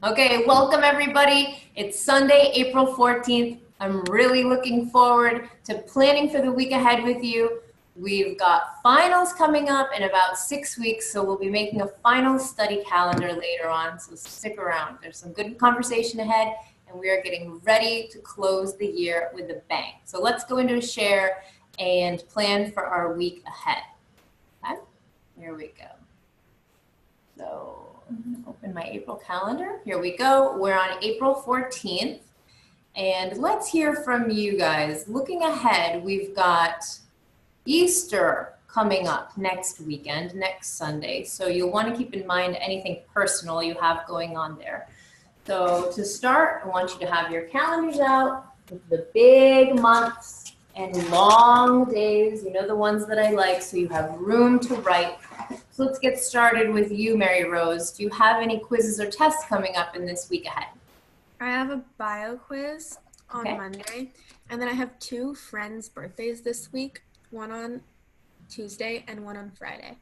Okay, welcome everybody. It's Sunday, April 14th. I'm really looking forward to planning for the week ahead with you. We've got finals coming up in about 6 weeks, so we'll be making a final study calendar later on, so stick around. There's some good conversation ahead, and we are getting ready to close the year with a bang. So let's go into a share and plan for our week ahead. Okay? Here we go. So open my April calendar. Here we go. We're on April 14th. And let's hear from you guys. Looking ahead, we've got Easter coming up next weekend, next Sunday. So you'll want to keep in mind anything personal you have going on there. So to start, I want you to have your calendars out with the big months and long days, you know, the ones that I like, so you have room to write. So let's get started with you, Mary Rose. Do you have any quizzes or tests coming up in this week ahead? I have a bio quiz on Monday, and then I have two friends' birthdays this week, one on Tuesday and one on Friday.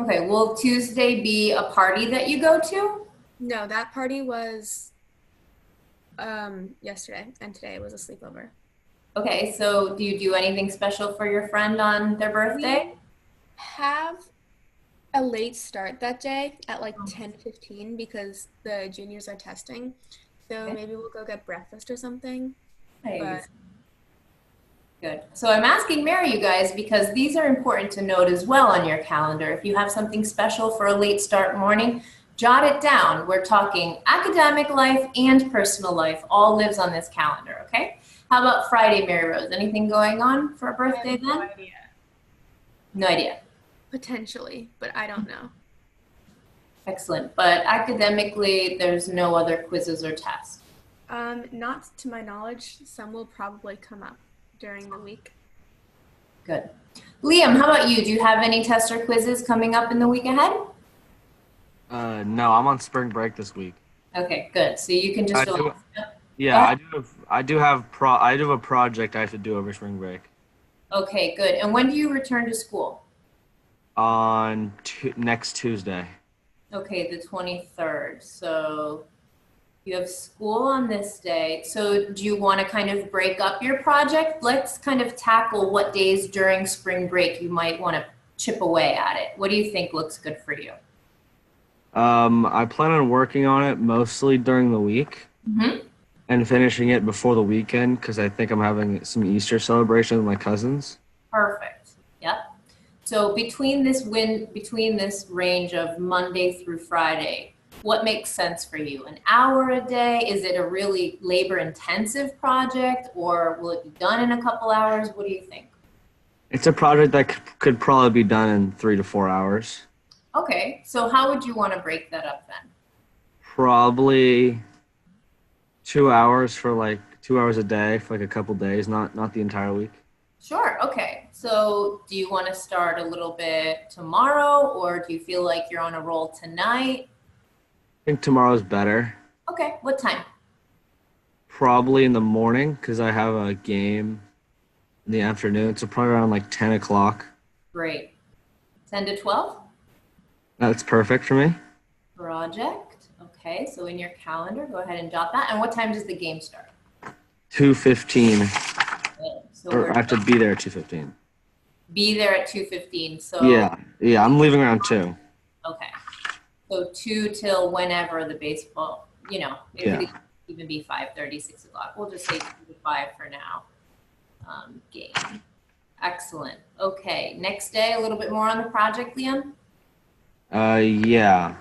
Okay, will Tuesday be a party that you go to? No, that party was yesterday, and today was a sleepover. Okay, so do you do anything special for your friend on their birthday? We have a late start that day at like 10:15 because the juniors are testing. So maybe we'll go get breakfast or something. Nice. But good. So I'm asking Mary, you guys, because these are important to note as well on your calendar. If you have something special for a late start morning, jot it down. We're talking academic life and personal life all lives on this calendar, okay? How about Friday, Mary Rose? Anything going on for a birthday then? no idea. No idea. Potentially, but I don't know. Excellent. But academically, there's no other quizzes or tests. Not to my knowledge. Some will probably come up during the week. Good. Liam, how about you? Do you have any tests or quizzes coming up in the week ahead? No, I'm on spring break this week. Okay, good. So you can just relax. Yeah, I do have a project I have to do over spring break. Okay, good. And when do you return to school? On next Tuesday. Okay, the 23rd. So you have school on this day. So do you want to kind of break up your project? Let's kind of tackle what days during spring break you might want to chip away at it. What do you think looks good for you? I plan on working on it mostly during the week and finishing it before the weekend because I think I'm having some Easter celebration with my cousins. Perfect. Yep. So between this range of Monday through Friday, what makes sense for you? An hour a day? Is it a really labor-intensive project, or will it be done in a couple hours? What do you think? It's a project that could probably be done in 3 to 4 hours. Okay, so how would you want to break that up then? Probably 2 hours for like 2 hours a day for like a couple days, not the entire week. Sure, okay. So do you want to start a little bit tomorrow, or do you feel like you're on a roll tonight? I think tomorrow's better. Okay, what time? Probably in the morning because I have a game in the afternoon, so probably around like 10 o'clock. Great. 10 to 12? That's perfect for me. Project. Okay, so in your calendar, go ahead and jot that. And what time does the game start? 2:15. So Or I have to be there at 2:15. be there at 2:15. So Yeah, I'm leaving around 2. okay. So 2 till whenever the baseball, it could even be 5:30, 6 o'clock. We'll just say 2 to 5 for now. Game. Excellent. Okay, next day, a little bit more on the project, Liam? Yeah.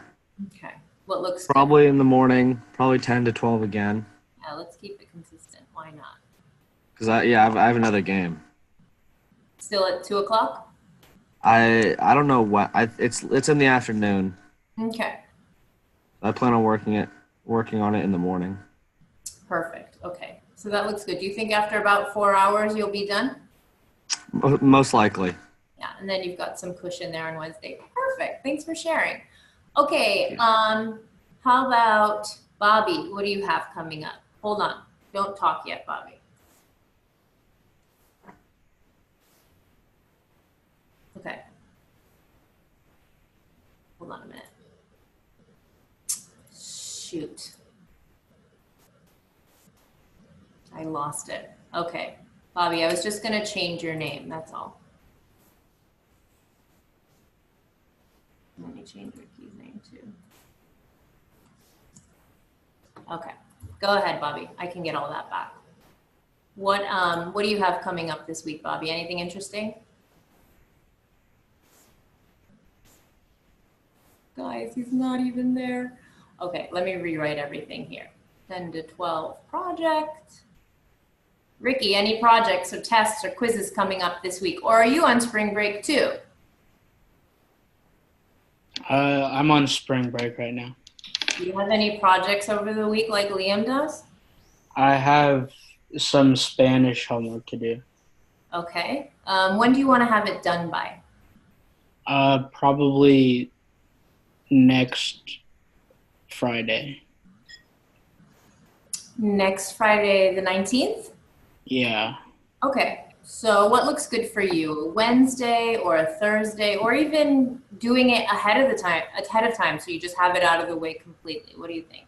Okay. What looks good? Probably in the morning, probably 10 to 12 again. Yeah, let's keep it consistent. Why not? Because I have another game. Still at 2 o'clock? I don't know what it's in the afternoon. Okay. I plan on working on it in the morning. Perfect. Okay. So that looks good. Do you think after about 4 hours you'll be done? Most likely. Yeah, and then you've got some cushion there on Wednesday. Perfect. Thanks for sharing. Okay, how about Bobby? What do you have coming up? Hold on. Don't talk yet, Bobby. Okay. Hold on a minute. Shoot. I lost it. Okay. Bobby, I was just going to change your name. That's all. Let me change Ricky's name too. Okay. Go ahead, Bobby. I can get all that back. What do you have coming up this week, Bobby? Anything interesting? Guys, he's not even there. Okay, let me rewrite everything here. 10 to 12 project. Ricky, any projects or tests or quizzes coming up this week? Or are you on spring break too? I'm on spring break right now. Do you have any projects over the week like Liam does? I have some Spanish homework to do. Okay. When do you want to have it done by? Probably next Friday. Next Friday, the 19th? Yeah. Okay. So what looks good for you? A Wednesday or a Thursday, or even doing it ahead of time so you just have it out of the way completely. What do you think?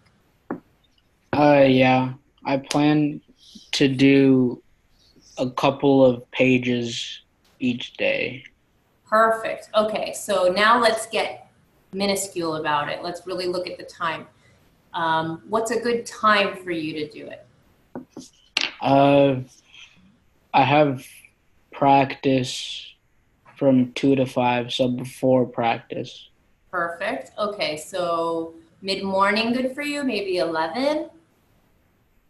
Yeah. I plan to do a couple of pages each day. Perfect. Okay. So now let's get minuscule about it. Let's really look at the time. What's a good time for you to do it? I have practice from 2 to 5, so before practice. Perfect. Okay, so mid-morning good for you? Maybe 11?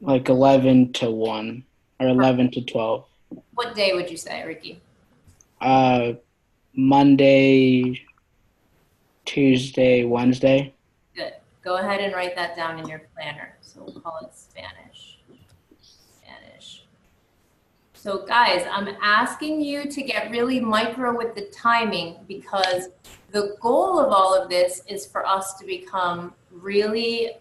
Like 11 to 1 or 11 to 12. What day would you say, Ricky? Monday, Tuesday, Wednesday. Good. Go ahead and write that down in your planner. So we'll call it Spanish. So guys, I'm asking you to get really micro with the timing because the goal of all of this is for us to become really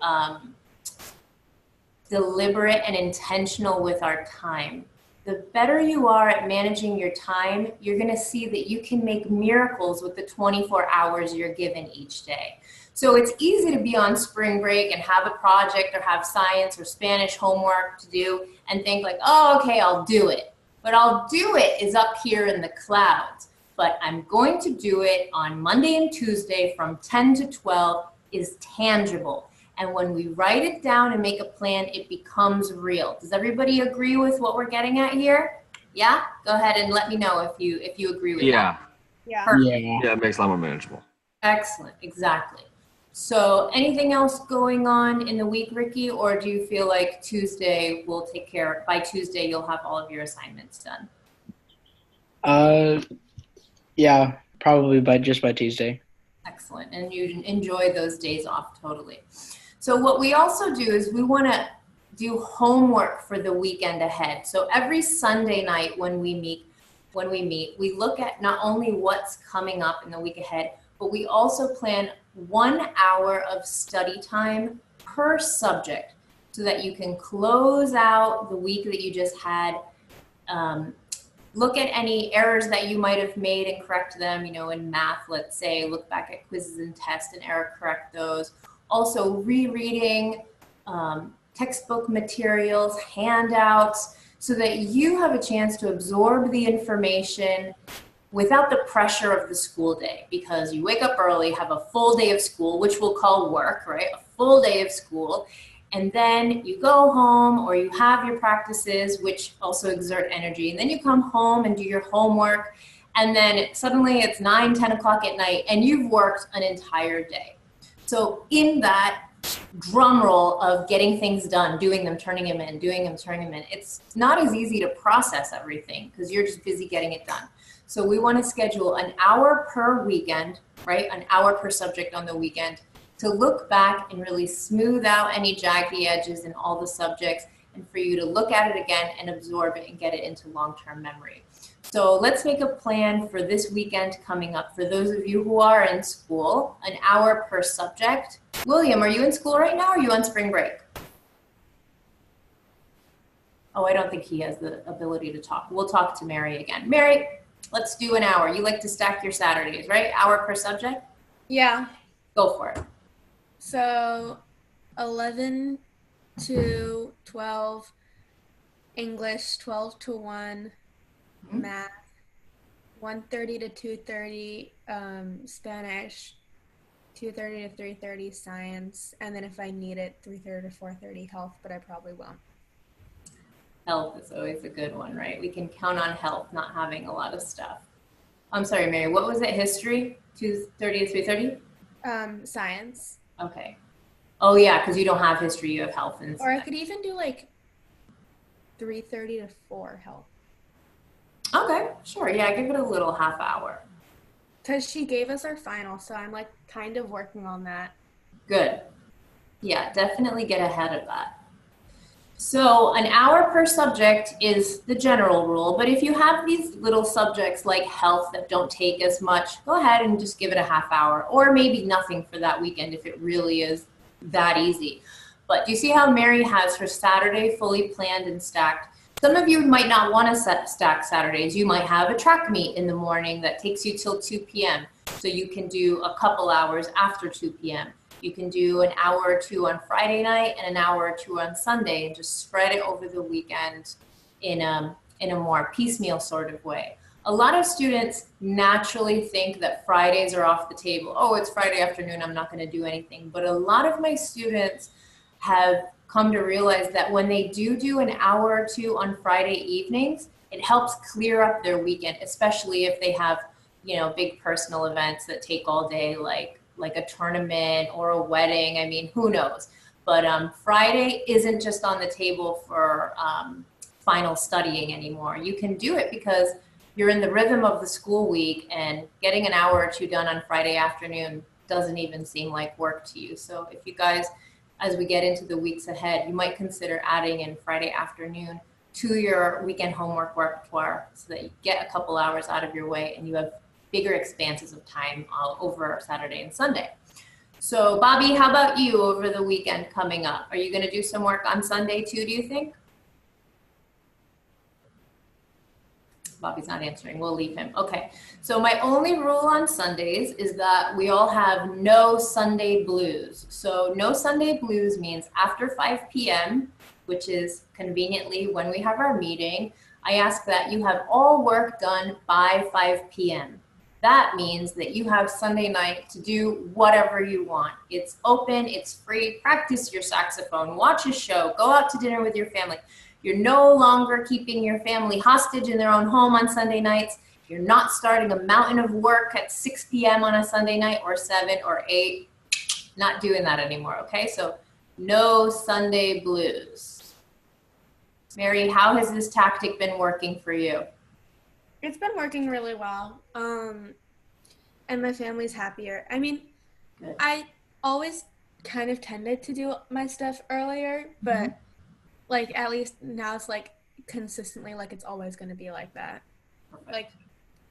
deliberate and intentional with our time. The better you are at managing your time, you're going to see that you can make miracles with the 24 hours you're given each day. So it's easy to be on spring break and have a project or have science or Spanish homework to do and think like, oh, okay, I'll do it. But I'll do it is up here in the clouds. But I'm going to do it on Monday and Tuesday from 10 to 12 is tangible. And when we write it down and make a plan, it becomes real. Does everybody agree with what we're getting at here? Yeah? Go ahead and let me know if you agree with that. Yeah. Yeah, it makes it a lot more manageable. Excellent, exactly. So anything else going on in the week, Ricky, or do you feel like Tuesday will take care, by Tuesday you'll have all of your assignments done? Yeah, probably by Tuesday. Excellent, and you enjoy those days off totally. So what we also do is we want to do homework for the weekend ahead. So every Sunday night when we meet, we look at not only what's coming up in the week ahead, but we also plan 1 hour of study time per subject so that you can close out the week that you just had. Look at any errors that you might have made and correct them, in math, let's say, look back at quizzes and tests and error correct those. Also rereading textbook materials, handouts, so that you have a chance to absorb the information without the pressure of the school day, because you wake up early, have a full day of school, which we'll call work, right? A full day of school. And then you go home or you have your practices, which also exert energy. And then you come home and do your homework. And then suddenly it's 9, 10 o'clock at night and you've worked an entire day. So in that drum roll of getting things done, doing them, turning them in, doing them, turning them in, it's not as easy to process everything because you're just busy getting it done. So we want to schedule an hour per weekend, right? An hour per subject on the weekend to look back and really smooth out any jaggedy edges in all the subjects and for you to look at it again and absorb it and get it into long-term memory. So let's make a plan for this weekend coming up. For those of you who are in school, an hour per subject. William, are you in school right now or are you on spring break? Oh, I don't think he has the ability to talk. We'll talk to Mary again. Mary, let's do an hour. You like to stack your Saturdays, right? Hour per subject? Yeah. Go for it. So 11 to 12 English 12 to 1, Mhm. math 1:30 to 2:30, Spanish 2:30 to 3:30, science, and then if I need it 3:30 to 4:30, health, but I probably won't. Health is always a good one, right? We can count on health not having a lot of stuff. I'm sorry, Mary, what was it? History? 2:30 to 3:30? Science. Okay. Oh yeah, because you don't have history, you have health and Or I could even do like 3:30 to 4 health. Okay, sure. Yeah, give it a little half hour. Because she gave us our final, so I'm like kind of working on that. Good. Yeah, definitely get ahead of that. So an hour per subject is the general rule, but if you have these little subjects like health that don't take as much, go ahead and just give it a half hour or maybe nothing for that weekend if it really is that easy. But do you see how Mary has her Saturday fully planned and stacked? Some of you might not want to stack Saturdays. You might have a track meet in the morning that takes you till 2 p.m. So you can do a couple hours after 2 p.m. You can do an hour or two on Friday night and an hour or two on Sunday and just spread it over the weekend in a more piecemeal sort of way. A lot of students naturally think that Fridays are off the table. Oh, it's Friday afternoon, I'm not going to do anything. But a lot of my students have come to realize that when they do an hour or two on Friday evenings, it helps clear up their weekend, especially if they have, big personal events that take all day, like a tournament or a wedding. I mean, who knows? But Friday isn't just on the table for final studying anymore. You can do it because you're in the rhythm of the school week, and getting an hour or two done on Friday afternoon doesn't even seem like work to you. So if you guys, as we get into the weeks ahead, you might consider adding in Friday afternoon to your weekend homework repertoire so that you get a couple hours out of your way and you have bigger expanses of time over Saturday and Sunday. So Bobby, how about you over the weekend coming up? Are you going to do some work on Sunday too, do you think? Bobby's not answering. We'll leave him. Okay. So my only rule on Sundays is that we all have no Sunday blues. So no Sunday blues means after 5 p.m., which is conveniently when we have our meeting, I ask that you have all work done by 5 p.m. That means that you have Sunday night to do whatever you want. It's open, it's free. Practice your saxophone, watch a show, go out to dinner with your family. You're no longer keeping your family hostage in their own home on Sunday nights. You're not starting a mountain of work at 6 p.m. on a Sunday night or 7 or 8. Not doing that anymore, okay? So no Sunday blues. Mary, how has this tactic been working for you? It's been working really well. And my family's happier. I mean, Good. I always kind of tended to do my stuff earlier, but like at least now it's like consistently like it's always going to be like that. Perfect. Like,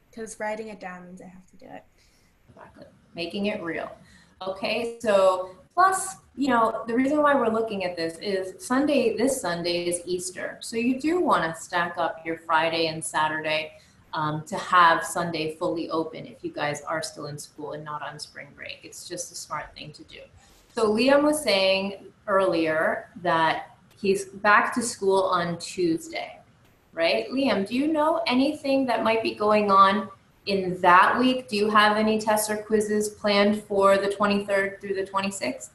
because writing it down means I have to do it. Exactly. Making it real. Okay, so plus, the reason why we're looking at this is this Sunday is Easter. So you do want to stack up your Friday and Saturday to have Sunday fully open if you guys are still in school and not on spring break. It's just a smart thing to do. So Liam was saying earlier that he's back to school on Tuesday, right? Liam, do you know anything that might be going on in that week? Do you have any tests or quizzes planned for the 23rd through the 26th?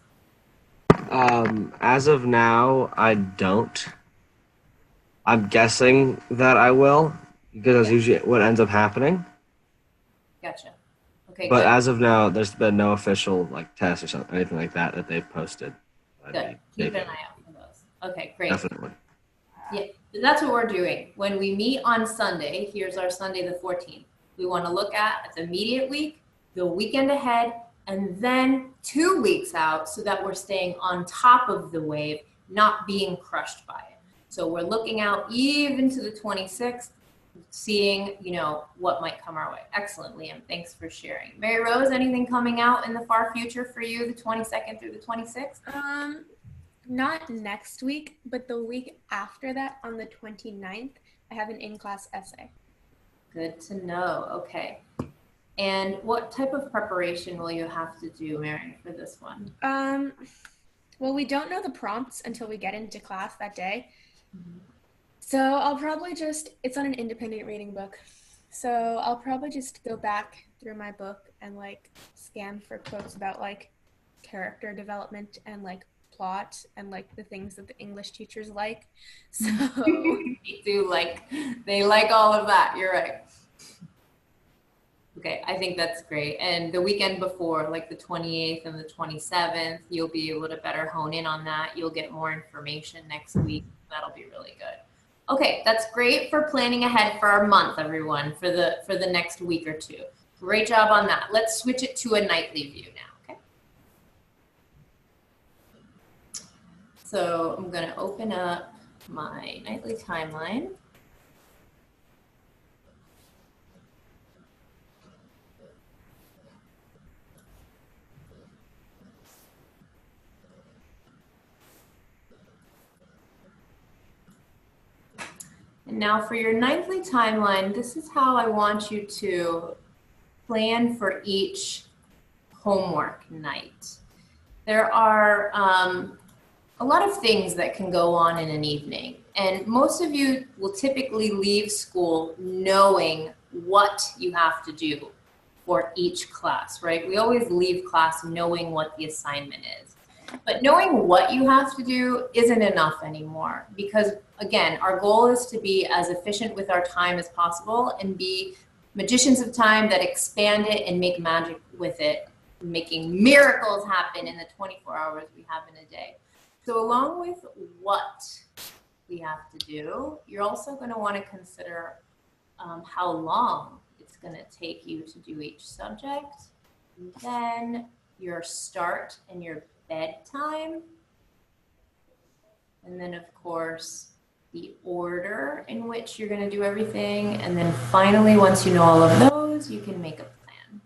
As of now, I don't. I'm guessing that I will, because that's usually what ends up happening. Gotcha. Okay, But good. as of now, there's been no official test or something, anything like that they've posted. Good. Keep an eye out for those. Okay, great. Definitely. Yeah, that's what we're doing. When we meet on Sunday, here's our Sunday the 14th. We want to look at the immediate week, the weekend ahead, and then 2 weeks out so that we're staying on top of the wave, not being crushed by it. So we're looking out even to the 26th, seeing, what might come our way. Excellent, Liam. Thanks for sharing. Mary Rose, anything coming out in the far future for you, the 22nd through the 26th? Not next week, but the week after that on the 29th, I have an in-class essay. Good to know. Okay. And what type of preparation will you have to do, Mary, for this one? Well, we don't know the prompts until we get into class that day. So I'll probably it's on an independent reading book. So I'll probably just go back through my book and like scan for quotes about like character development and like plot and like the things that the English teachers like. So They like all of that. You're right. Okay, I think that's great. And the weekend before, like the 28th and the 27th, you'll be able to better hone in on that. You'll get more information next week. That'll be really good. Okay, that's great for planning ahead for our month, everyone, for the next week or two. Great job on that. Let's switch it to a nightly view now, okay? So I'm gonna open up my nightly timeline. And now for your nightly timeline, this is how I want you to plan for each homework night. There are a lot of things that can go on in an evening, and most of you will typically leave school knowing what you have to do for each class, right? We always leave class knowing what the assignment is. But knowing what you have to do isn't enough anymore because, again, our goal is to be as efficient with our time as possible and be magicians of time that expand it and make magic with it, making miracles happen in the 24 hours we have in a day. So along with what we have to do, you're also going to want to consider how long it's going to take you to do each subject, and then your start and your bedtime, and then of course the order in which you're going to do everything, and then finally once you know all of those you can make a plan.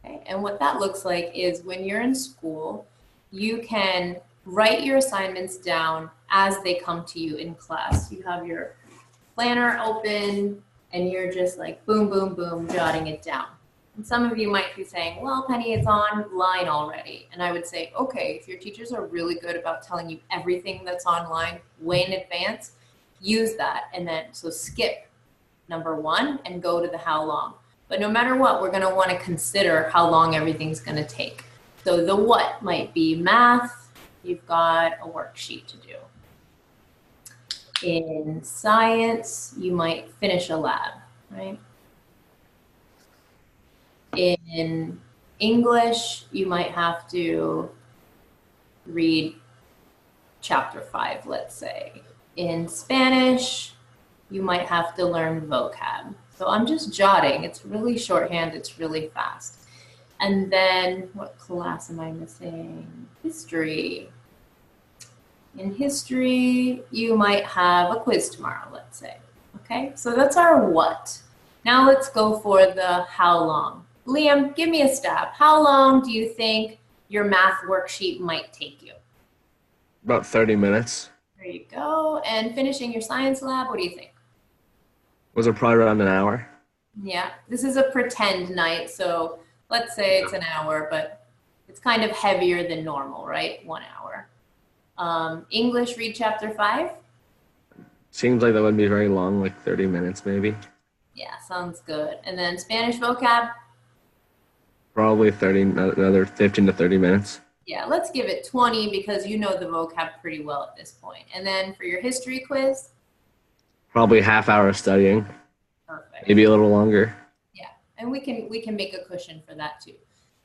Okay, and what that looks like is when you're in school you can write your assignments down as they come to you in class. You have your planner open and you're just like boom boom boom jotting it down. And some of you might be saying, well, Penny, it's online already. And I would say, okay, if your teachers are really good about telling you everything that's online way in advance, use that. And then, so skip number 1 and go to the how long. But no matter what, we're gonna wanna consider how long everything's gonna take. So the what might be math, you've got a worksheet to do. In science, you might finish a lab, right? In English, you might have to read chapter 5, let's say. In Spanish, you might have to learn vocab. So I'm just jotting. It's really shorthand. It's really fast. And then what class am I missing? History. In history, you might have a quiz tomorrow, let's say. Okay, so that's our what. Now let's go for the how long. Liam, give me a stab. How long do you think your math worksheet might take you? About 30 minutes. There you go. And finishing your science lab, what do you think? Was it probably around an hour? Yeah, this is a pretend night, so let's say it's an hour, but it's kind of heavier than normal, right? 1 hour. English, read chapter 5. Seems like that would be very long, like 30 minutes maybe. Yeah, sounds good. And then Spanish vocab. Probably another 15 to 30 minutes. Yeah, let's give it 20 because you know the vocab pretty well at this point. And then for your history quiz. Probably a half hour studying. Perfect. Maybe a little longer. Yeah, and we can make a cushion for that too.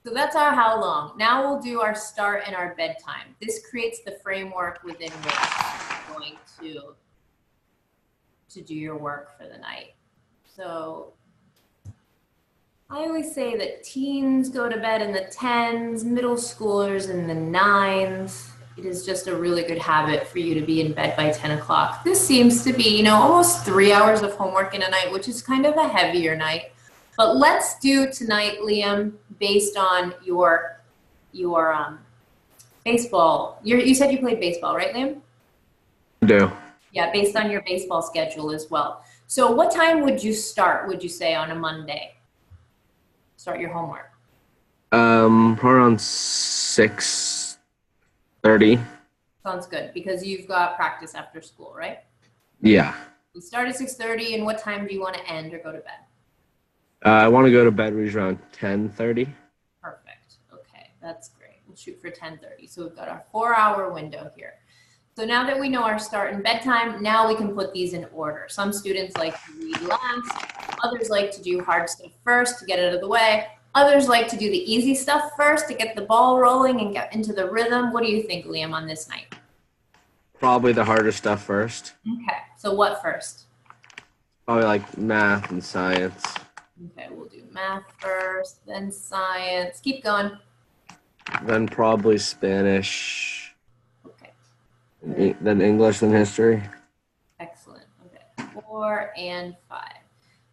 So that's our how long. Now we'll do our start and our bedtime. This creates the framework within which you're going to do your work for the night. So I always say that teens go to bed in the 10s, middle schoolers in the 9s. It is just a really good habit for you to be in bed by 10 o'clock. This seems to be, almost 3 hours of homework in a night, which is kind of a heavier night. But let's do tonight, Liam, based on your baseball. You said you played baseball, right, Liam? I do. Yeah, based on your baseball schedule as well. So what time would you start, would you say, on a Monday? Start your homework. Probably around 6:30. Sounds good, because you've got practice after school, right? Yeah. We start at 6:30, and what time do you want to end or go to bed? I want to go to bed around 10:30. Perfect. Okay, that's great. We'll shoot for 10:30. So we've got our 4-hour window here. So now that we know our start and bedtime, now we can put these in order. Some students like to read last. Others like to do hard stuff first to get it out of the way. Others like to do the easy stuff first to get the ball rolling and get into the rhythm. What do you think, Liam, on this night? Probably the harder stuff first. Okay, so what first? Probably like math and science. Okay, we'll do math first, then science. Keep going. Then probably Spanish. Okay, Then English, then history. excellent. Okay, 4 and 5.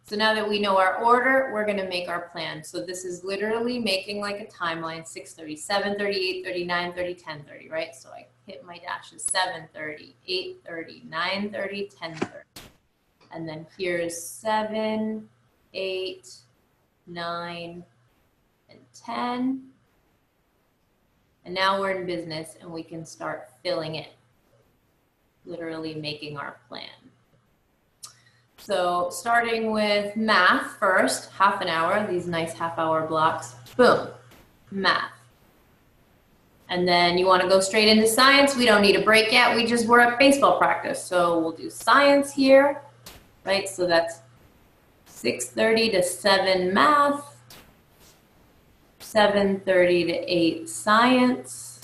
So now that we know our order, we're going to make our plan. So this is literally making like a timeline: 6:30, 7:30, 8:30, 9:30, 10:30, right? So I hit my dashes: 7:30, 8:30, 9:30, 10:30. And then here's 7, 8, 9, and 10. And now we're in business and we can start filling in, literally making our plan. So starting with math first, half an hour, these nice half-hour blocks. Boom, math. And then you want to go straight into science. We don't need a break yet. We're at baseball practice. So we'll do science here, right? So that's 6:30 to 7 math, 7:30 to 8 science.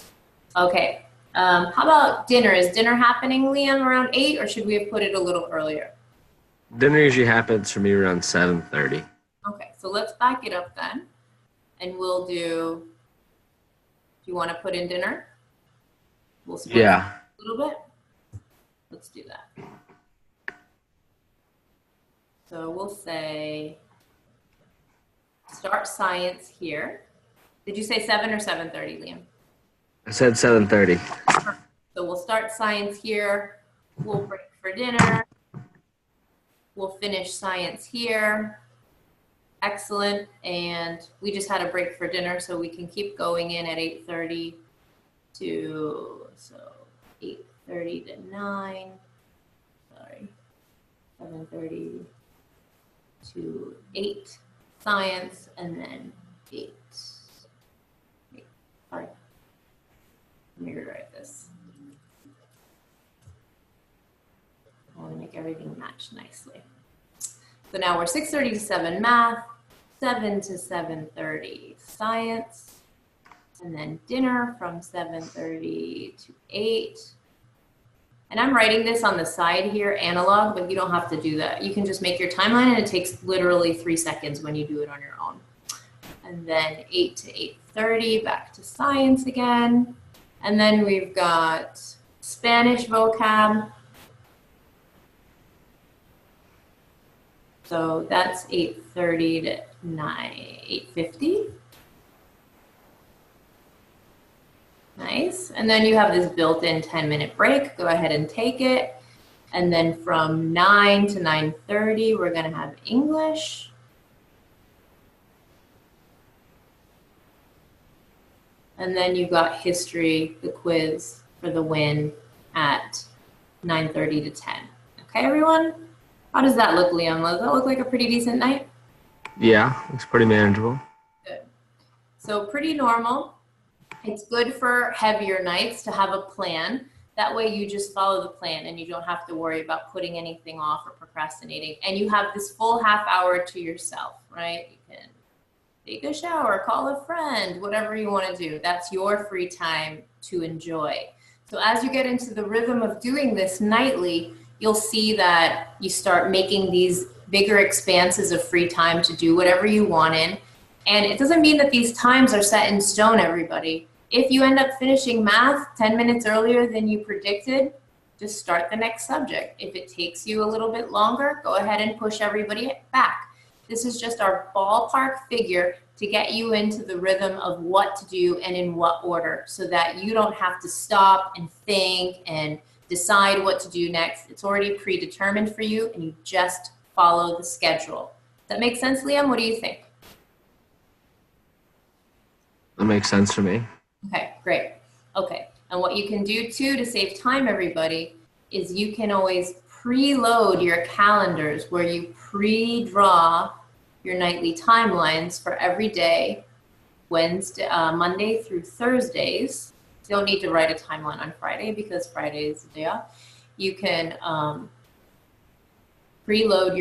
Okay, how about dinner? Is dinner happening, Liam, around 8, or should we have put it a little earlier? Dinner usually happens for me around 7:30. Okay, so let's back it up then. And we'll do you want to put in dinner? We'll split Yeah. a little bit. Let's do that. So we'll say start science here. Did you say 7 or 7:30, Liam? I said 7:30. So we'll start science here. We'll break for dinner. We'll finish science here. Excellent. And we just had a break for dinner, so we can keep going in at 8:30 to, so 8:30 to 9. Sorry. 7:30 to 8 science, and then 8. Sorry. Let me rewrite this. I want to make everything match nicely. So now we're 6:30 to 7 math, 7 to 7:30 science, and then dinner from 7:30 to 8. And I'm writing this on the side here, analog, but you don't have to do that. You can just make your timeline, and it takes literally 3 seconds when you do it on your own. And then 8 to 8:30, back to science again. And then we've got Spanish vocab. So that's 8:30 to 8:50. Nice. And then you have this built-in 10-minute break. Go ahead and take it. And then from 9 to 9:30, we're going to have English. And then you've got history, the quiz for the win at 9:30 to 10. Okay, everyone? How does that look, Liam? Does that look like a pretty decent night? Yeah, it's pretty manageable. Good. So pretty normal. It's good for heavier nights to have a plan. That way you just follow the plan and you don't have to worry about putting anything off or procrastinating. And you have this full half hour to yourself, right? You can take a shower, call a friend, whatever you want to do. That's your free time to enjoy. So as you get into the rhythm of doing this nightly, you'll see that you start making these bigger expanses of free time to do whatever you want in. And it doesn't mean that these times are set in stone, everybody. If you end up finishing math 10 minutes earlier than you predicted, just start the next subject. If it takes you a little bit longer, go ahead and push everybody back. This is just our ballpark figure to get you into the rhythm of what to do and in what order, so that you don't have to stop and think and decide what to do next. It's already predetermined for you, and you just follow the schedule. Does that make sense, Liam? What do you think? That makes sense for me. Okay, great. Okay, And what you can do too to save time, everybody, is you can always preload your calendars where you pre-draw your nightly timelines for every day, Monday through Thursdays. You don't need to write a timeline on Friday because Friday is the day off. You can preload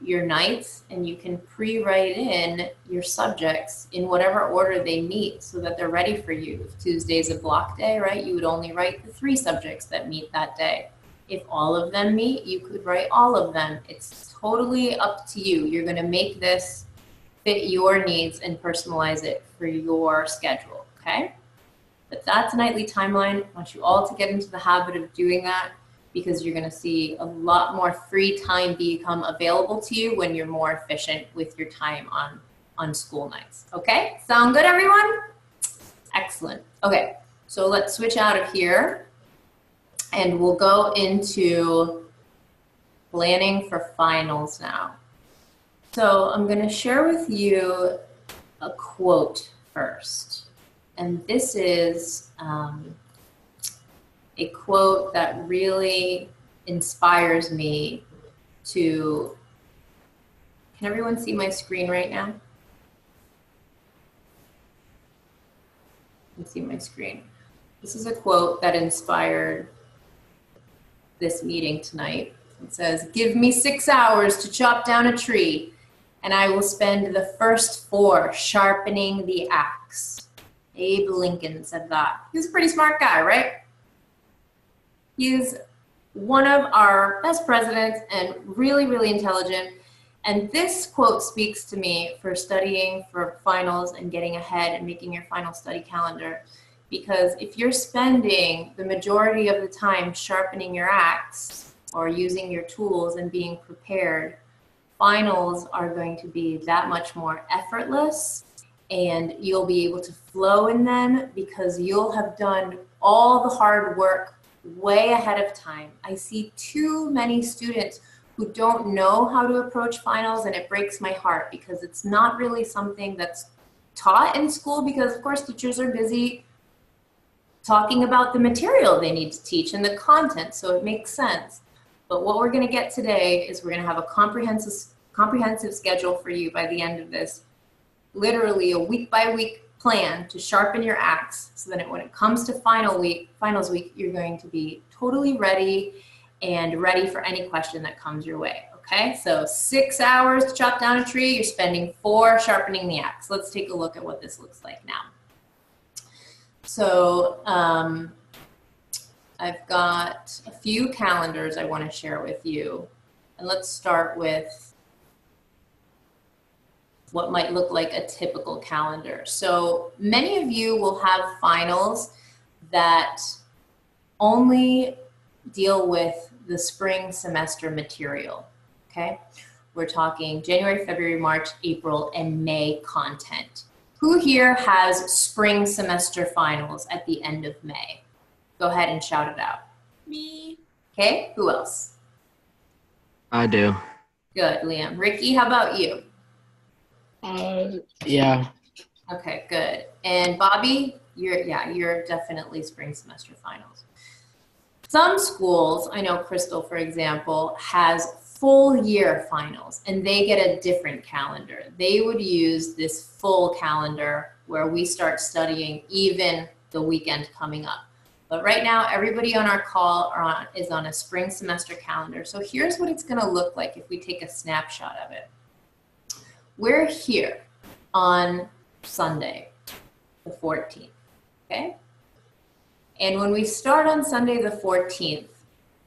your nights, and you can pre-write in your subjects in whatever order they meet so that they're ready for you. If Tuesday's a block day, right, you would only write the 3 subjects that meet that day. If all of them meet, you could write all of them. It's totally up to you. You're going to make this fit your needs and personalize it for your schedule, okay? But that's a nightly timeline. I want you all to get into the habit of doing that, because you're going to see a lot more free time become available to you when you're more efficient with your time on school nights. Okay, sound good, everyone? Excellent. Okay, so let's switch out of here and we'll go into planning for finals now. So I'm going to share with you a quote first. And this is a quote that really inspires me to, can everyone see my screen right now? You can see my screen. This is a quote that inspired this meeting tonight. It says, "Give me 6 hours to chop down a tree, and I will spend the first 4 sharpening the axe." Abe Lincoln said that. He was a pretty smart guy, right? He is one of our best presidents and really, really intelligent. And this quote speaks to me for studying for finals and getting ahead and making your final study calendar. Because if you're spending the majority of the time sharpening your axe or using your tools and being prepared, finals are going to be that much more effortless, and you'll be able to flow in them because you'll have done all the hard work way ahead of time. I see too many students who don't know how to approach finals, and it breaks my heart because it's not really something that's taught in school, because of course teachers are busy talking about the material they need to teach and the content, so it makes sense. But what we're going to get today is we're going to have a comprehensive schedule for you by the end of this, literally a week by week plan to sharpen your axe, so that when it comes to finals week, you're going to be totally ready and ready for any question that comes your way. Okay, so 6 hours to chop down a tree, you're spending 4 sharpening the axe. Let's take a look at what this looks like now. So I've got a few calendars I want to share with you, and let's start with what might look like a typical calendar. So many of you will have finals that only deal with the spring semester material, okay? We're talking January, February, March, April, and May content. Who here has spring semester finals at the end of May? Go ahead and shout it out. Me. Okay, who else? I do. Good, Liam. Ricky, how about you? Yeah. Okay, good. And Bobby, you're definitely spring semester finals. Some schools, I know Crystal, for example, has full year finals, and they get a different calendar. They would use this full calendar where we start studying even the weekend coming up. But right now, everybody on our call is on a spring semester calendar. So here's what it's going to look like if we take a snapshot of it. We're here on Sunday, the 14th, okay? And when we start on Sunday the 14th,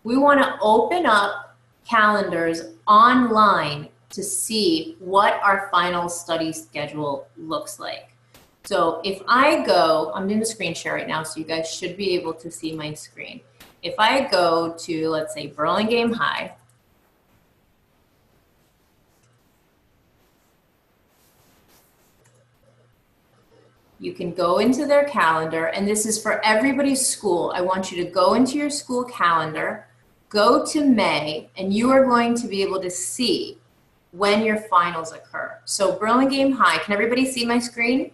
we want to open up calendars online to see what our final study schedule looks like. So if I go, I'm doing the screen share right now, so you guys should be able to see my screen. If I go to, let's say, Burlingame High, you can go into their calendar, and this is for everybody's school. I want you to go into your school calendar, go to May, and you are going to be able to see when your finals occur. So Burlingame High, can everybody see my screen?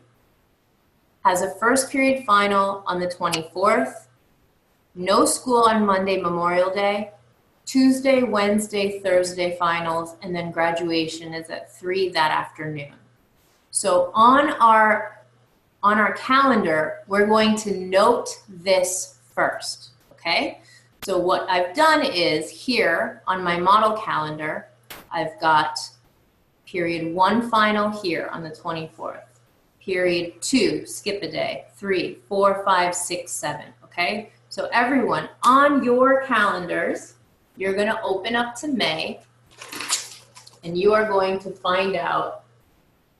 Has a first period final on the 24th no school on Monday, Memorial Day, Tuesday, Wednesday, Thursday finals, and then graduation is at 3 that afternoon. So on our calendar, we're going to note this first, okay? So what I've done is here on my model calendar, I've got period 1 final here on the 24th. Period 2, skip a day, 3, 4, 5, 6, 7, okay? So everyone, on your calendars, you're gonna open up to May, and you are going to find out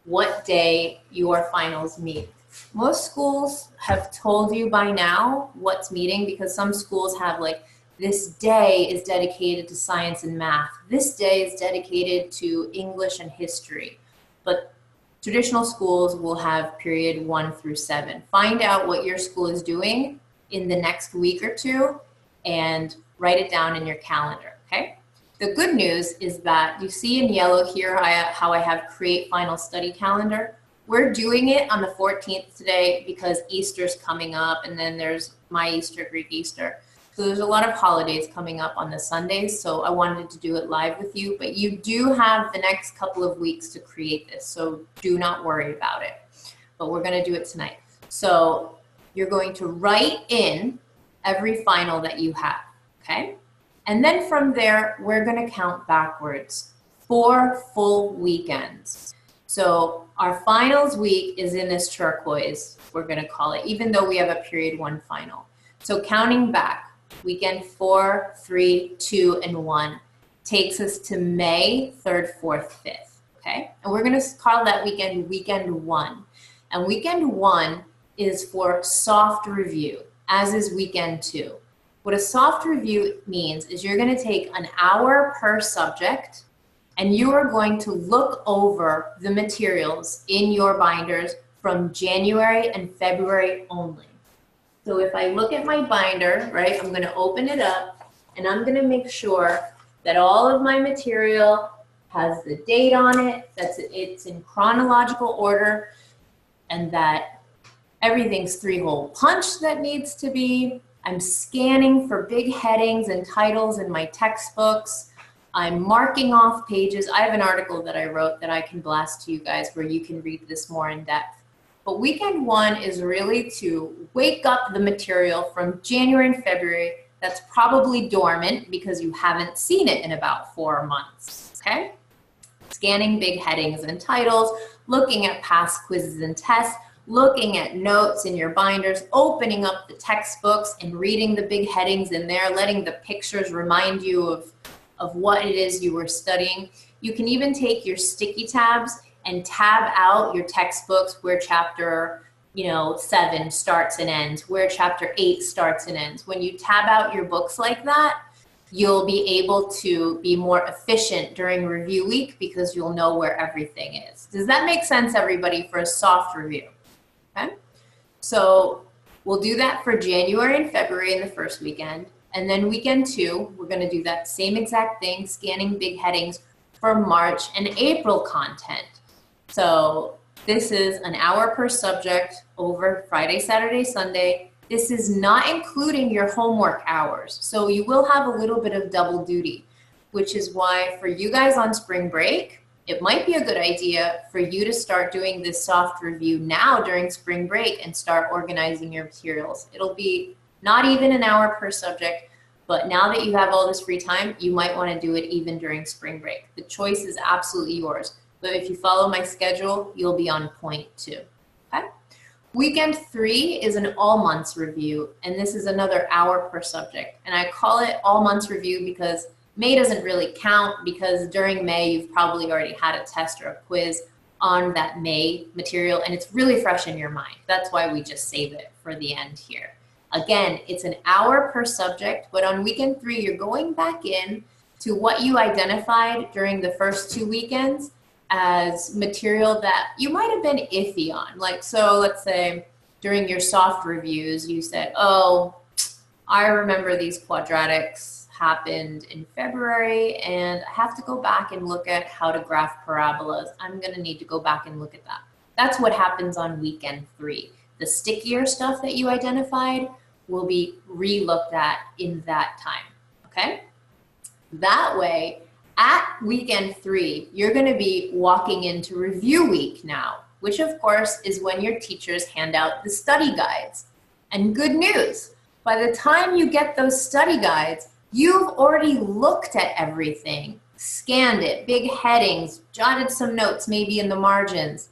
what day your finals meet. Most schools have told you by now what's meeting, because some schools have like, this day is dedicated to science and math. This day is dedicated to English and history. But traditional schools will have period 1 through 7. Find out what your school is doing in the next week or two and write it down in your calendar, okay? The good news is that you see in yellow here how I have create final study calendar. We're doing it on the 14th today because Easter's coming up, and then there's my Easter, Greek Easter. So there's a lot of holidays coming up on the Sundays, so I wanted to do it live with you, but you do have the next couple of weeks to create this, so do not worry about it. But we're gonna do it tonight. So you're going to write in every final that you have, okay? And then from there, we're gonna count backwards 4 full weekends. So our finals week is in this turquoise, we're gonna call it, even though we have a period 1 final. So counting back, weekend 4, 3, 2, and 1 takes us to May 3rd, 4th, 5th, okay? And we're gonna call that weekend, weekend 1. And weekend 1 is for soft review, as is weekend 2. What a soft review means is you're gonna take an hour per subject, and you are going to look over the materials in your binders from January and February only. So if I look at my binder, right, I'm gonna open it up, and I'm gonna make sure that all of my material has the date on it, that it's in chronological order, and that everything's 3-hole punch that needs to be. I'm scanning for big headings and titles in my textbooks. I'm marking off pages. I have an article that I wrote that I can blast to you guys where you can read this more in depth. But weekend 1 is really to wake up the material from January and February that's probably dormant because you haven't seen it in about 4 months, okay? Scanning big headings and titles, looking at past quizzes and tests, looking at notes in your binders, opening up the textbooks and reading the big headings in there, letting the pictures remind you of what it is you were studying. You can even take your sticky tabs and tab out your textbooks where chapter 7 starts and ends, where chapter 8 starts and ends. When you tab out your books like that, you'll be able to be more efficient during review week because you'll know where everything is. Does that make sense, everybody, for a soft review? Okay? So we'll do that for January and February in the first weekend. And then weekend 2, we're gonna do that same exact thing, scanning big headings for March and April content. So this is an hour per subject over Friday, Saturday, Sunday. This is not including your homework hours. So you will have a little bit of double duty, which is why for you guys on spring break, it might be a good idea for you to start doing this soft review now during spring break and start organizing your materials. It'll be not even an hour per subject, but now that you have all this free time, you might want to do it even during spring break. The choice is absolutely yours. But if you follow my schedule, you'll be on point too, okay? Weekend 3 is an all months review, and this is another hour per subject. And I call it all months review because May doesn't really count, because during May, you've probably already had a test or a quiz on that May material, and it's really fresh in your mind. That's why we just save it for the end here. Again, it's an hour per subject, but on weekend 3, you're going back in to what you identified during the first 2 weekends as material that you might have been iffy on. Like, so let's say during your soft reviews, you said, oh, I remember these quadratics happened in February and I have to go back and look at how to graph parabolas. I'm gonna need to go back and look at that. That's what happens on weekend 3. The stickier stuff that you identified will be re-looked at in that time, okay? That way, at weekend 3, you're gonna be walking into review week now, which of course is when your teachers hand out the study guides. And good news, by the time you get those study guides, you've already looked at everything, scanned it, big headings, jotted some notes maybe in the margins.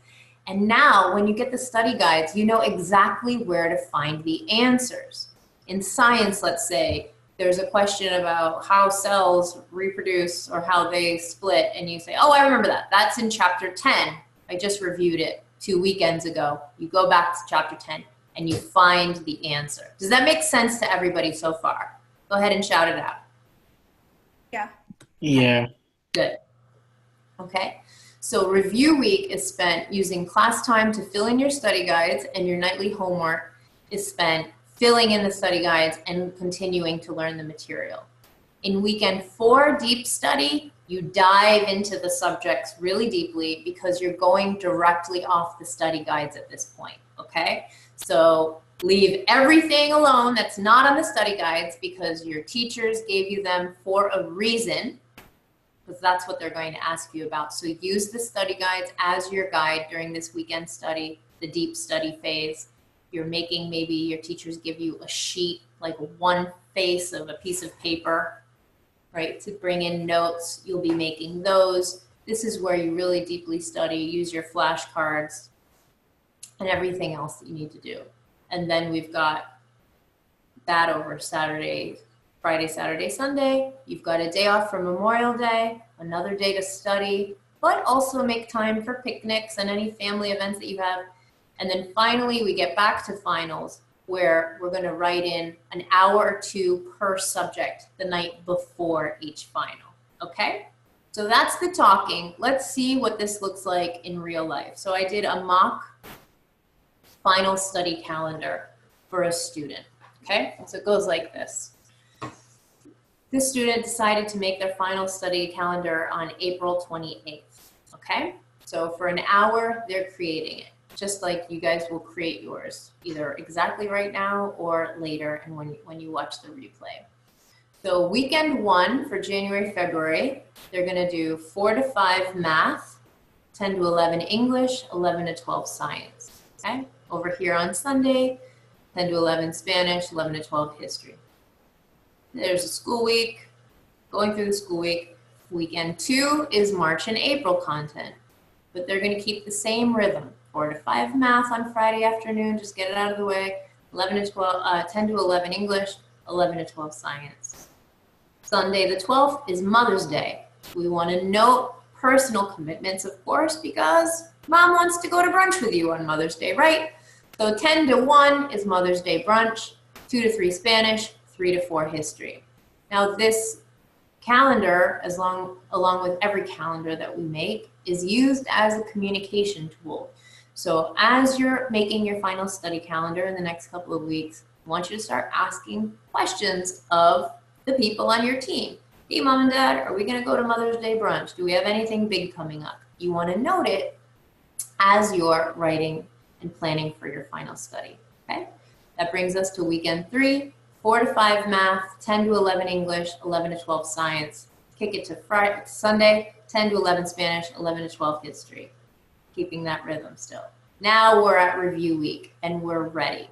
And now when you get the study guides, you know exactly where to find the answers. In science, let's say, there's a question about how cells reproduce or how they split, and you say, oh, I remember that. That's in chapter 10. I just reviewed it 2 weekends ago. You go back to chapter 10 and you find the answer. Does that make sense to everybody so far? Go ahead and shout it out. Yeah. Yeah. Good. Okay. So review week is spent using class time to fill in your study guides, and your nightly homework is spent filling in the study guides and continuing to learn the material. In weekend 4, deep study, you dive into the subjects really deeply because you're going directly off the study guides at this point, okay? So leave everything alone that's not on the study guides because your teachers gave you them for a reason, because that's what they're going to ask you about. So use the study guides as your guide during this weekend study, the deep study phase. You're making, maybe your teachers give you a sheet, like one face of a piece of paper, right, to bring in notes. You'll be making those. This is where you really deeply study, use your flashcards and everything else that you need to do. And then we've got that over Saturday, Friday, Saturday, Sunday. You've got a day off for Memorial Day, another day to study, but also make time for picnics and any family events that you have. And then finally, we get back to finals, where we're going to write in an hour or 2 per subject the night before each final, okay? So that's the talking. Let's see what this looks like in real life. So I did a mock final study calendar for a student, okay? So it goes like this. This student decided to make their final study calendar on April 28th, okay? So for an hour, they're creating it, just like you guys will create yours, either exactly right now or later and when you watch the replay. So weekend 1 for January, February, they're gonna do 4 to 5 math, 10 to 11 English, 11 to 12 science, okay? Over here on Sunday, 10 to 11 Spanish, 11 to 12 history. There's a school week, going through the school week. Weekend 2 is March and April content, but they're gonna keep the same rhythm. 4 to 5 math on Friday afternoon, just get it out of the way. 11 to 12, 10 to 11 English, 11 to 12 science. Sunday the 12th is Mother's Day. We want to note personal commitments, of course, because mom wants to go to brunch with you on Mother's Day, right? So 10 to 1 is Mother's Day brunch, 2 to 3 Spanish, 3 to 4 history. Now this calendar, along with every calendar that we make, is used as a communication tool. So as you're making your final study calendar in the next couple of weeks, I want you to start asking questions of the people on your team. Hey, mom and dad, are we gonna go to Mother's Day brunch? Do we have anything big coming up? You wanna note it as you're writing and planning for your final study, okay? That brings us to weekend 3, 4 to 5 math, 10 to 11 English, 11 to 12 science. Kick it to Friday, Sunday, 10 to 11 Spanish, 11 to 12 history. Keeping that rhythm still. Now we're at review week and we're ready.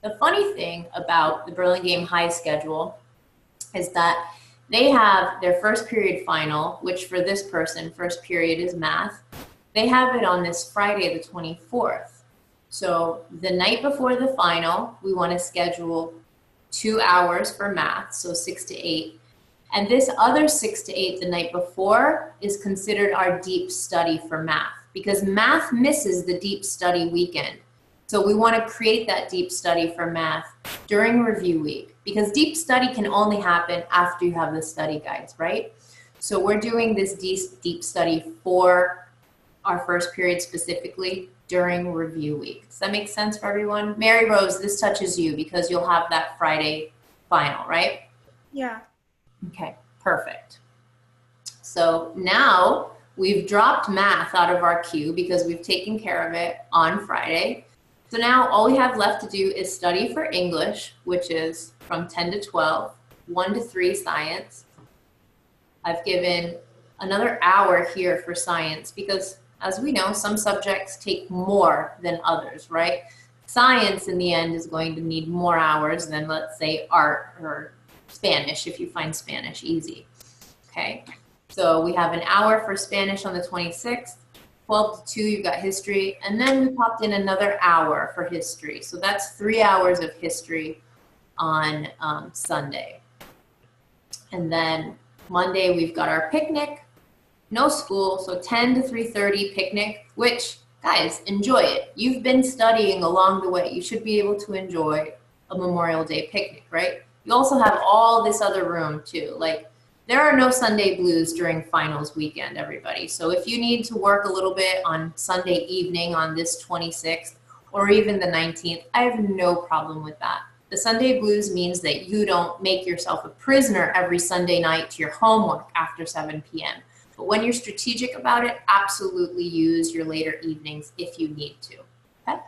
The funny thing about the Burlingame High schedule is that they have their first period final, which for this person, first period is math. They have it on this Friday, the 24th. So the night before the final, we want to schedule 2 hours for math, so 6 to 8. And this other 6 to 8 the night before is considered our deep study for math, because math misses the deep study weekend. So we want to create that deep study for math during review week, because deep study can only happen after you have the study guides, right? So we're doing this deep study for our first period specifically during review week. Does that make sense for everyone? Mary Rose, this touches you because you'll have that Friday final, right? Yeah. Okay, perfect. So now we've dropped math out of our queue because we've taken care of it on Friday. So now all we have left to do is study for English, which is from 10 to 12, 1 to 3 science. I've given another hour here for science because, as we know, some subjects take more than others, right? Science in the end is going to need more hours than, let's say, art or Spanish, if you find Spanish easy. Okay, so we have an hour for Spanish on the 26th, 12 to 2, you've got history, and then we popped in another hour for history. So that's 3 hours of history on Sunday. And then Monday, we've got our picnic, no school, so 10 to 3:30 picnic, which, guys, enjoy it. You've been studying along the way. You should be able to enjoy a Memorial Day picnic, right? You also have all this other room too. Like, there are no Sunday blues during finals weekend, everybody. So if you need to work a little bit on Sunday evening on this 26th or even the 19th, I have no problem with that. The Sunday blues means that you don't make yourself a prisoner every Sunday night to your homework after 7 p.m. But when you're strategic about it, absolutely use your later evenings if you need to, okay?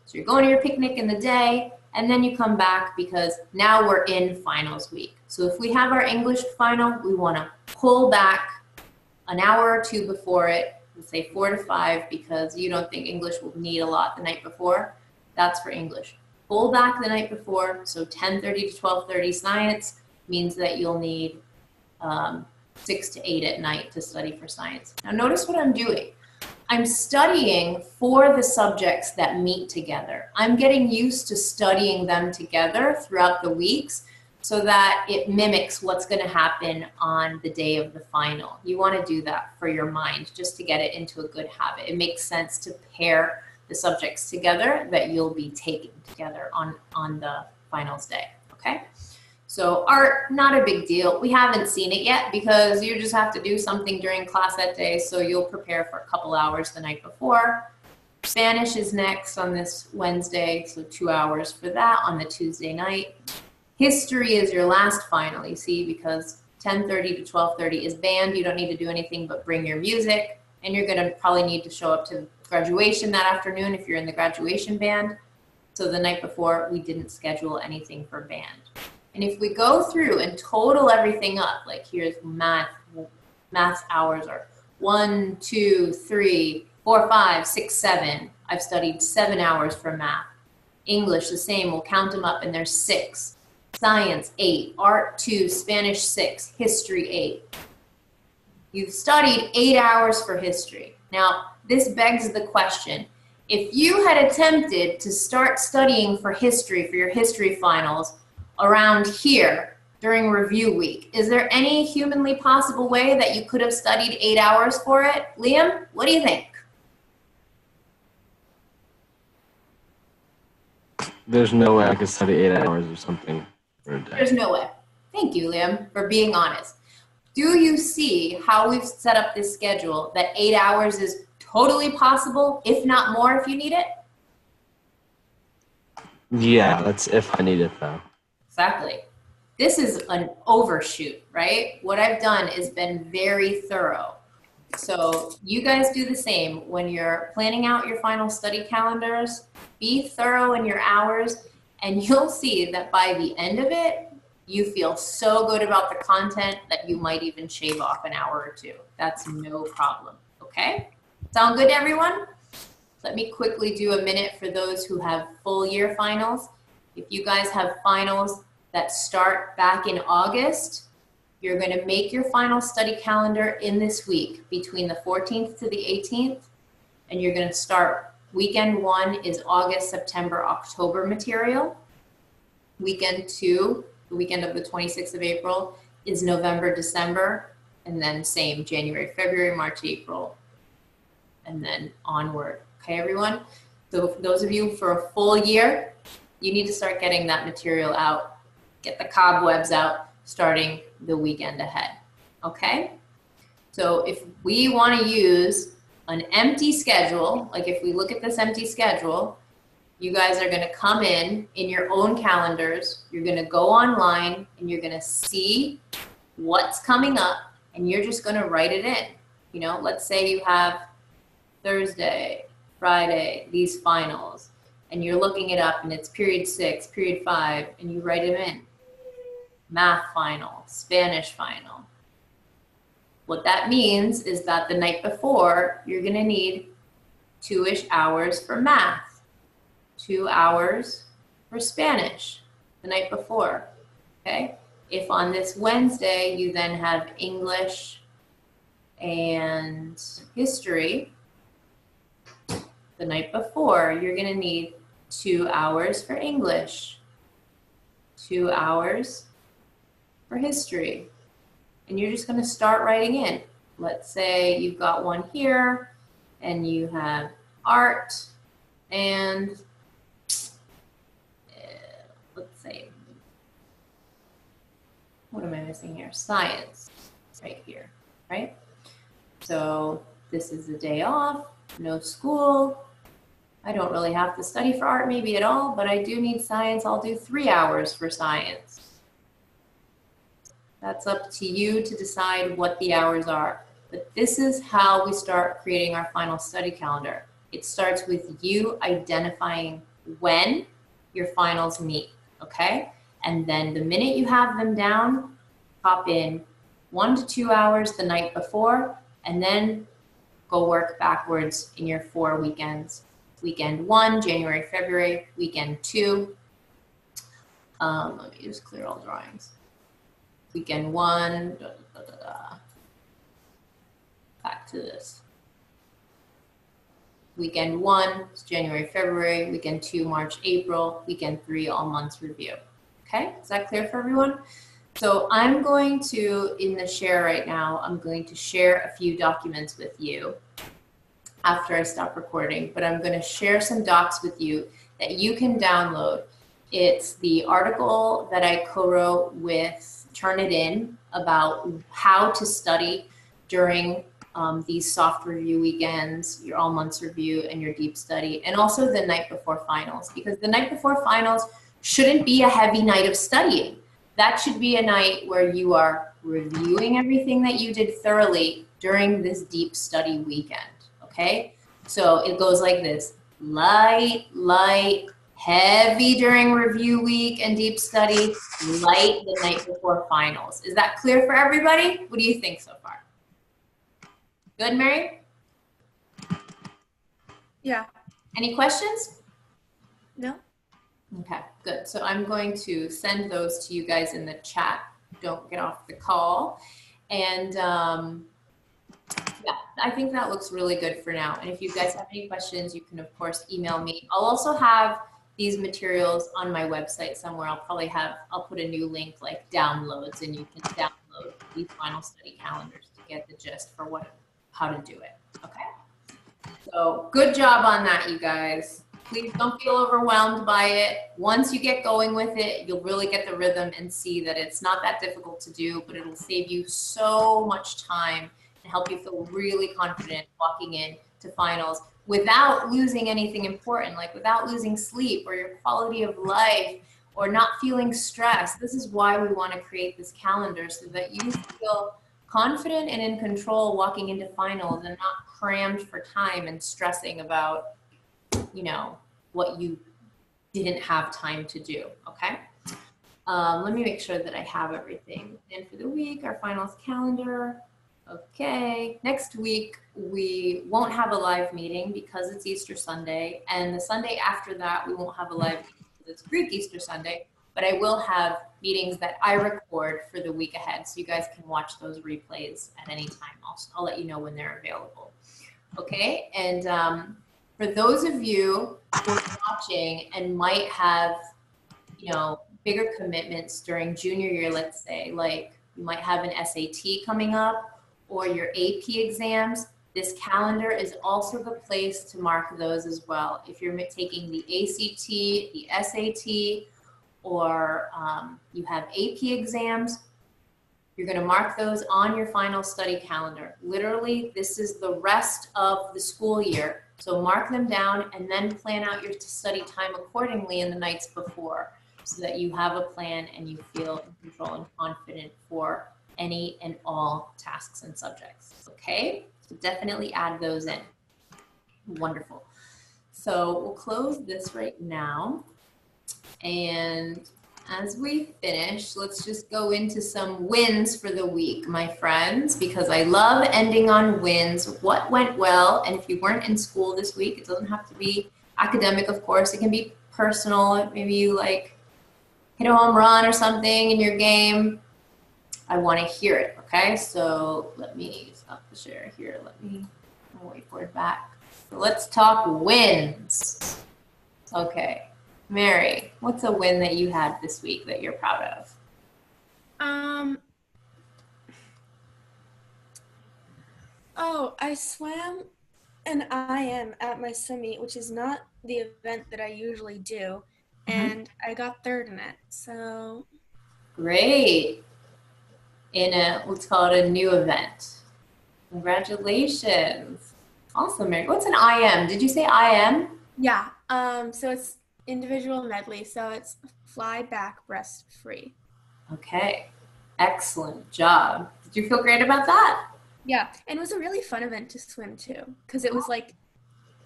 So you're going to your picnic in the day, and then you come back because now we're in finals week. So if we have our English final, we want to pull back an hour or two before it, let's say 4 to 5, because you don't think English will need a lot the night before. That's for English. Pull back the night before, so 10:30 to 12:30 science means that you'll need 6 to 8 at night to study for science. Now notice what I'm doing. I'm studying for the subjects that meet together. I'm getting used to studying them together throughout the weeks so that it mimics what's going to happen on the day of the final. You want to do that for your mind just to get it into a good habit. It makes sense to pair the subjects together that you'll be taking together on the finals day, okay? So art, not a big deal. We haven't seen it yet because you just have to do something during class that day, so you'll prepare for a couple hours the night before. Spanish is next on this Wednesday, so 2 hours for that on the Tuesday night. History is your last final, you see, because 10:30 to 12:30 is band. You don't need to do anything but bring your music, and you're gonna probably need to show up to graduation that afternoon if you're in the graduation band. So the night before, we didn't schedule anything for band. And if we go through and total everything up, like here's math hours are 1, 2, 3, 4, 5, 6, 7. I've studied 7 hours for math. English, the same, we'll count them up and there's 6. Science, 8. Art, 2. Spanish, 6. History, 8. You've studied 8 hours for history. Now, this begs the question, if you had attempted to start studying for history, for your history finals, around here during review week, is there any humanly possible way that you could have studied 8 hours for it? Liam, what do you think? There's no way I could study 8 hours or something for a day. There's no way. Thank you, Liam, for being honest. Do you see how we've set up this schedule that 8 hours is totally possible, if not more if you need it? Yeah, that's if I need it though. Exactly. This is an overshoot, right? What I've done is been very thorough. So you guys do the same. When you're planning out your final study calendars, be thorough in your hours, and you'll see that by the end of it, you feel so good about the content that you might even shave off an hour or two. That's no problem, okay? Sound good, everyone? Let me quickly do a minute for those who have full year finals. If you guys have finals that start back in August, you're going to make your final study calendar in this week between the 14th to the 18th, and you're going to start. Weekend 1 is August, September, October material. Weekend 2, the weekend of the 26th of April, is November, December, and then same January, February, March, April, and then onward. Okay, everyone? So for those of you for a full year, you need to start getting that material out. Get the cobwebs out starting the weekend ahead, okay? So if we want to use an empty schedule, like if we look at this empty schedule, you guys are going to come in your own calendars, you're going to go online, and you're going to see what's coming up, and you're just going to write it in. You know, let's say you have Thursday, Friday, these finals. and you're looking it up and it's period 6, period 5, and you write them in. Math final, Spanish final. What that means is that the night before, you're gonna need 2-ish hours for math, 2 hours for Spanish the night before, okay? If on this Wednesday, you then have English and history, the night before, you're gonna need 2 hours for English, 2 hours for history. And you're just gonna start writing in. Let's say you've got one here and you have art and let's say, what am I missing here? Science, right here, right? So this is the day off, no school. I don't really have to study for art maybe at all, but I do need science. I'll do 3 hours for science. That's up to you to decide what the hours are. But this is how we start creating our final study calendar. It starts with you identifying when your finals meet, okay? And then the minute you have them down, pop in 1 to 2 hours the night before, and then go work backwards in your 4 weekends. Weekend 1, January, February. Weekend 2, let me just clear all drawings. Weekend 1, back to this. Weekend 1 is January, February. Weekend 2, March, April. Weekend 3, all months review. Okay, is that clear for everyone? So I'm going to, in the share right now, I'm going to share a few documents with you after I stop recording, but I'm going to share some docs with you that you can download. It's the article that I co-wrote with Turnitin about how to study during these soft review weekends, your all months review and your deep study, and also the night before finals, because the night before finals shouldn't be a heavy night of studying. That should be a night where you are reviewing everything that you did thoroughly during this deep study weekend, okay? So it goes like this: light, light, heavy during review week and deep study, light the night before finals. Is that clear for everybody? What do you think so far? Good, Mary? Yeah. Any questions? No? Okay, good. So I'm going to send those to you guys in the chat. Don't get off the call. And yeah, I think that looks really good for now. And if you guys have any questions, you can of course email me. I'll also have these materials on my website somewhere. I'll put a new link like downloads, and you can download these final study calendars to get the gist for how to do it, okay? So good job on that, you guys. Please don't feel overwhelmed by it. Once you get going with it, you'll really get the rhythm and see that it's not that difficult to do, but it'll save you so much time and help you feel really confident walking in to finals without losing anything important, like without losing sleep or your quality of life or not feeling stressed. This is why we want to create this calendar, so that you feel confident and in control walking into finals and not crammed for time and stressing about, you know, what you didn't have time to do, okay? Let me make sure that I have everything. And for the week, our finals calendar. Okay, next week we won't have a live meeting because it's Easter Sunday, and the Sunday after that we won't have a live meeting because it's Greek Easter Sunday, but I will have meetings that I record for the week ahead, so you guys can watch those replays at any time. I'll let you know when they're available. Okay, and for those of you who are watching and might have, you know, bigger commitments during junior year, let's say, like you might have an SAT coming up or your AP exams, this calendar is also the place to mark those as well. If you're taking the ACT, the SAT, or you have AP exams, you're going to mark those on your final study calendar. Literally, this is the rest of the school year. So mark them down and then plan out your study time accordingly in the nights before, so that you have a plan and you feel in control and confident for any and all tasks and subjects. Okay, so definitely add those in. Wonderful. So we'll close this right now. And as we finish, let's just go into some wins for the week, my friends, because I love ending on wins. What went well? And if you weren't in school this week, it doesn't have to be academic, of course. It can be personal. Maybe you like hit a home run or something in your game. I want to hear it, okay? So let me stop the share here. I'll wait for it back. So let's talk wins. Okay, Mary, what's a win that you had this week that you're proud of? Oh, I swam an IM at my swim meet, which is not the event that I usually do, and I got third in it. So Great. In let's call it a new event. Congratulations. Awesome, Mary. What's an IM? Did you say IM? yeah, so it's individual medley, so it's fly back breast free. Okay. Excellent job. Did you feel great about that? Yeah, and it was a really fun event to swim too, because it was like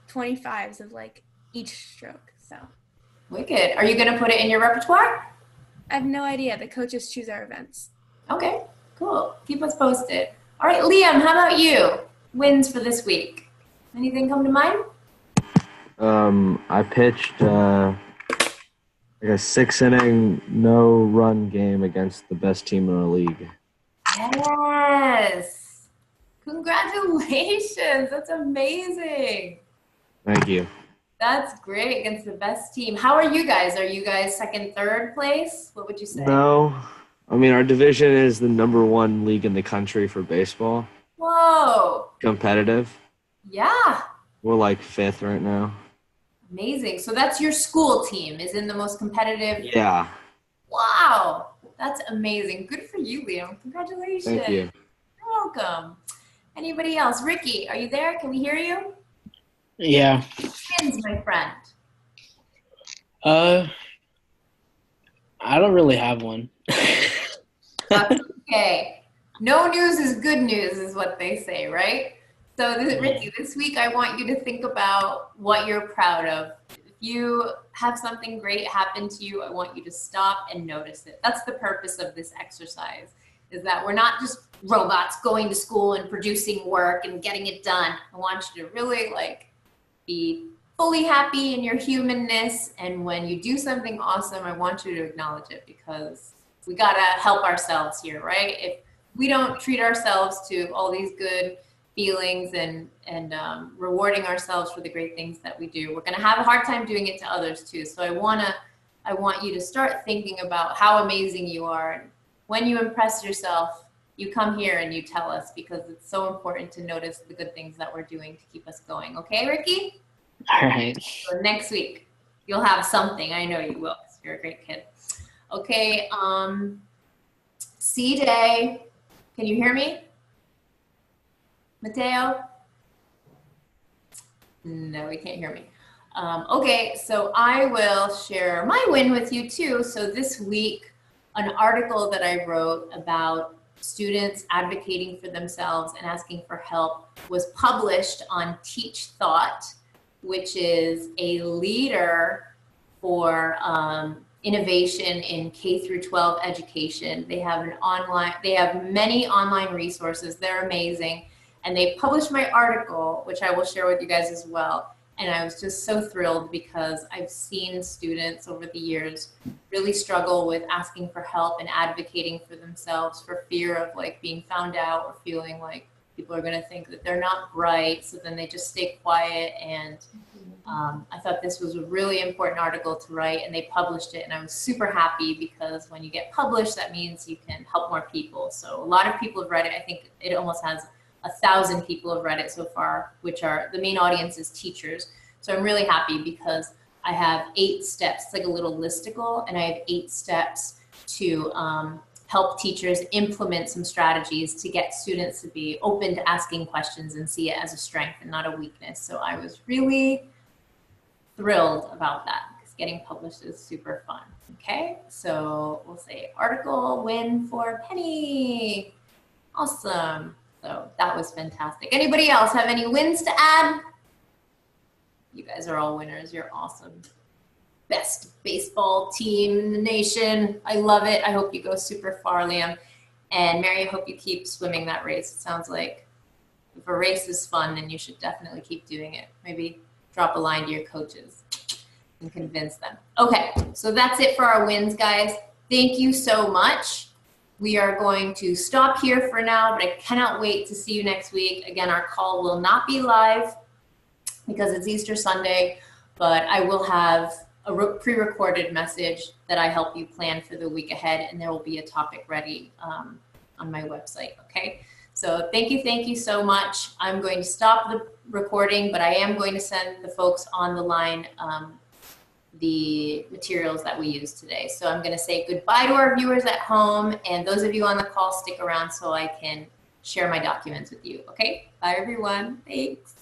25s of like each stroke. So Wicked. Are you going to put it in your repertoire? I have no idea. The coaches choose our events. Okay, cool. Keep us posted. All right, Liam, how about you? Wins for this week. Anything come to mind? I pitched like a 6-inning no-run game against the best team in our league. Yes. Congratulations. That's amazing. Thank you. That's great against the best team. How are you guys? Are you guys second, third place? What would you say? No, I mean our division is the #1 league in the country for baseball. Whoa. Competitive. Yeah. We're like 5th right now. Amazing. So that's your school team is in the most competitive. Yeah. Wow. That's amazing. Good for you, Liam. Congratulations. Thank you. You're welcome. Anybody else? Ricky, are you there? Can we hear you? Yeah. Wins, my friend. I don't really have one. That's okay. No news is good news is what they say, right? So Ricky, this week I want you to think about what you're proud of. If you have something great happen to you, I want you to stop and notice it. That's the purpose of this exercise, is that we're not just robots going to school and producing work and getting it done. I want you to really be fully happy in your humanness. And when you do something awesome, I want you to acknowledge it, because we got to help ourselves here, right? If we don't treat ourselves to all these good feelings and rewarding ourselves for the great things that we do, we're going to have a hard time doing it to others too. So I want you to start thinking about how amazing you are. And when you impress yourself, you come here and you tell us, because it's so important to notice the good things that we're doing to keep us going. Okay, Ricky? All right. So next week, you'll have something. I know you will, because you're a great kid. Okay, C-Day. Can you hear me? Mateo? No, he can't hear me. Okay, so I will share my win with you too. So this week, an article that I wrote about students advocating for themselves and asking for help was published on Teach Thought, which is a leader for innovation in K through 12 education. They have many online resources. They're amazing. And they published my article, which I will share with you guys as well. And I was just so thrilled, because I've seen students over the years really struggle with asking for help and advocating for themselves for fear of being found out, or feeling like people are going to think that they're not bright. So then they just stay quiet. And I thought this was a really important article to write, and they published it. And I was super happy, because when you get published, that means you can help more people. So a lot of people have read it. I think it almost has 1,000 people have read it so far, which are the main audience is teachers. So I'm really happy, because I have 8 steps. It's like a little listicle, and I have 8 steps to help teachers implement some strategies to get students to be open to asking questions and see it as a strength and not a weakness. So I was really thrilled about that, because getting published is super fun. Okay, so we'll say article win for Penny. Awesome. So that was fantastic. Anybody else have any wins to add? You guys are all winners. You're awesome. Best baseball team in the nation. I love it. I hope you go super far, Liam. And Mary, I hope you keep swimming that race. It sounds like if a race is fun, then you should definitely keep doing it. Maybe drop a line to your coaches and convince them. Okay, so that's it for our wins, guys. Thank you so much. We are going to stop here for now, but I cannot wait to see you next week. Again, our call will not be live because it's Easter Sunday, but I will have a pre-recorded message that I help you plan for the week ahead, and there will be a topic ready on my website, okay? So thank you so much. I'm going to stop the recording, but I am going to send the folks on the line the materials that we used today. So I'm going to say goodbye to our viewers at home, and those of you on the call, stick around so I can share my documents with you, okay? Bye, everyone. Thanks.